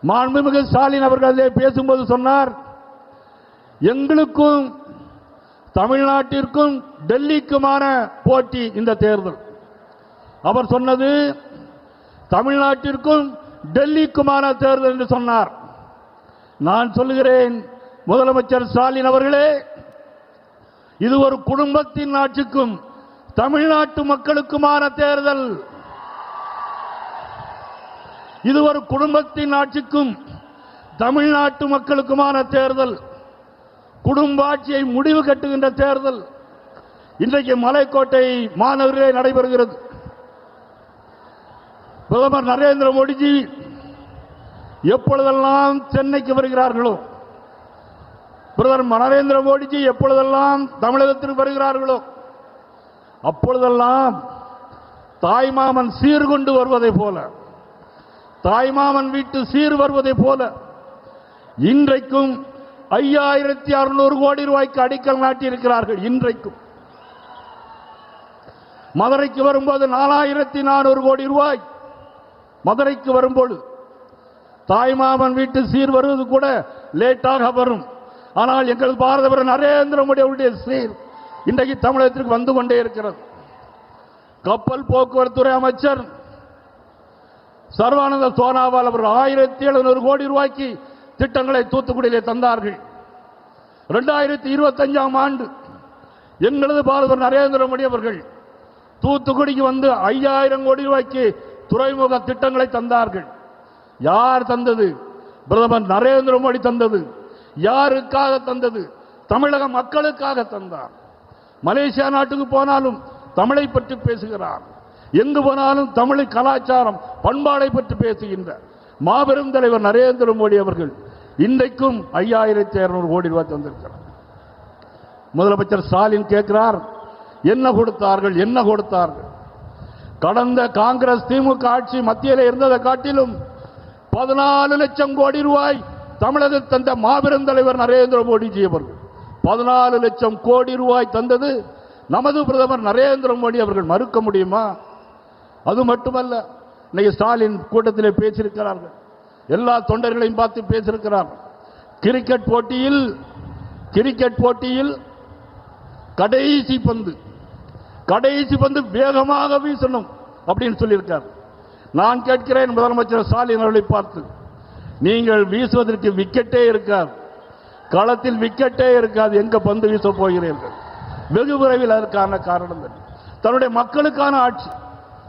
மாண்புமிகு ஸ்டாலின் அவர்கள் பேசும்போது சொன்னார், எங்களுக்கும் தமிழ்நாட்டிற்கும் டெல்லிக்குமான போட்டி இந்த தேர்தல். அவர் சொன்னது தமிழ்நாட்டிற்கும் டெல்லிக்குமான தேர்தல் என்று சொன்னார். நான் சொல்லுகிறேன், முதலமைச்சர் ஸ்டாலின் அவர்களே, இது ஒரு குடும்பத்தின் ஆட்சிக்கும் தமிழ்நாட்டு மக்களுக்குமான தேர்தல். இது ஒரு குடும்பத்தின் ஆட்சிக்கும் தமிழ்நாட்டு மக்களுக்குமான தேர்தல். குடும்ப ஆட்சியை முடிவு கட்டுகின்ற தேர்தல் இன்றைக்கு மலைக்கோட்டை மாநகரிலே நடைபெறுகிறது. பிரதமர் நரேந்திர மோடிஜி எப்பொழுதெல்லாம் சென்னைக்கு வருகிறார்களோ, பிரதமர் நரேந்திர மோடிஜி எப்பொழுதெல்லாம் தமிழகத்திற்கு வருகிறார்களோ, அப்பொழுதெல்லாம் தாய்மாமன் சீர்கொண்டு வருவதை போல, தாய்மாமன் வீட்டு சீர் வருவதை போல இன்றைக்கும் 5600 கோடி ரூபாய்க்கு அடிக்கல் நாட்டியிருக்கிறார்கள். இன்றைக்கும் மதுரைக்கு வரும்போது 4400 கோடி ரூபாய். மதுரைக்கு வரும்போது தாய்மாமன் வீட்டு சீர் வருவது கூட லேட்டாக வரும். ஆனால் எங்கள் பாரத பிரதமர் நரேந்திர மோடி அவருடைய சீர் இன்றைக்கு தமிழகத்திற்கு வந்து கொண்டே இருக்கிறது. கப்பல் போக்குவரத்துறை அமைச்சர் சர்வானந்த சோனாவால் அவர்கள் 1700 கோடி ரூபாய்க்கு திட்டங்களை தூத்துக்குடியிலே தந்தார்கள். 2025ஆம் ஆண்டு எங்களது பாரத நரேந்திர மோடி அவர்கள் தூத்துக்குடிக்கு வந்து 5000 கோடி ரூபாய்க்கு துறைமுக திட்டங்களை தந்தார்கள். யார் தந்தது? பிரதமர் நரேந்திர மோடி தந்தது. யாருக்காக தந்தது? தமிழக மக்களுக்காக தந்தார். மலேசியா நாட்டுக்கு போனாலும் தமிழை பற்றி பேசுகிறார். எங்கு போனாலும் தமிழ் கலாச்சாரம் பண்பாடை பற்றி பேசுகின்ற மாபெரும் தலைவர் நரேந்திர மோடி அவர்கள் இன்றைக்கும் 5600 கோடி ரூபாய் தந்திருக்கிறார். முதலமைச்சர் ஸ்டாலின் கேட்கிறார், என்ன கொடுத்தார்கள்? என்ன கொடுத்தார்கள்? கடந்த காங்கிரஸ் திமுக ஆட்சி மத்தியில் இருந்ததை காட்டிலும் 14 லட்சம் கோடி ரூபாய் தமிழகத்தில் தந்த மாபெரும் தலைவர் நரேந்திர மோடிஜி அவர்கள் 14 லட்சம் கோடி ரூபாய் தந்தது நமது பிரதமர் நரேந்திர மோடி அவர்கள் மறுக்க முடியுமா? அது மட்டுமல்ல, இன்னைக்கு ஸ்டாலின் கூட்டத்திலே பேசியிருக்கிறார்கள். எல்லா தொண்டர்களையும் பார்த்து பேசியிருக்கிறார்கள். கிரிக்கெட் போட்டியில் கடைசி பந்து வேகமாக வீசணும் அப்படின்னு சொல்லியிருக்கார். நான் கேட்கிறேன் முதலமைச்சர் ஸ்டாலின் அவர்களை பார்த்து, நீங்கள் வீசுவதற்கு விக்கெட்டே இருக்காது, களத்தில் விக்கெட்டே இருக்காது, எங்க பந்து வீச போகிறீர்கள்? வெகு விரைவில் அதற்கான காரணம் தன்னுடைய மக்களுக்கான ஆட்சி.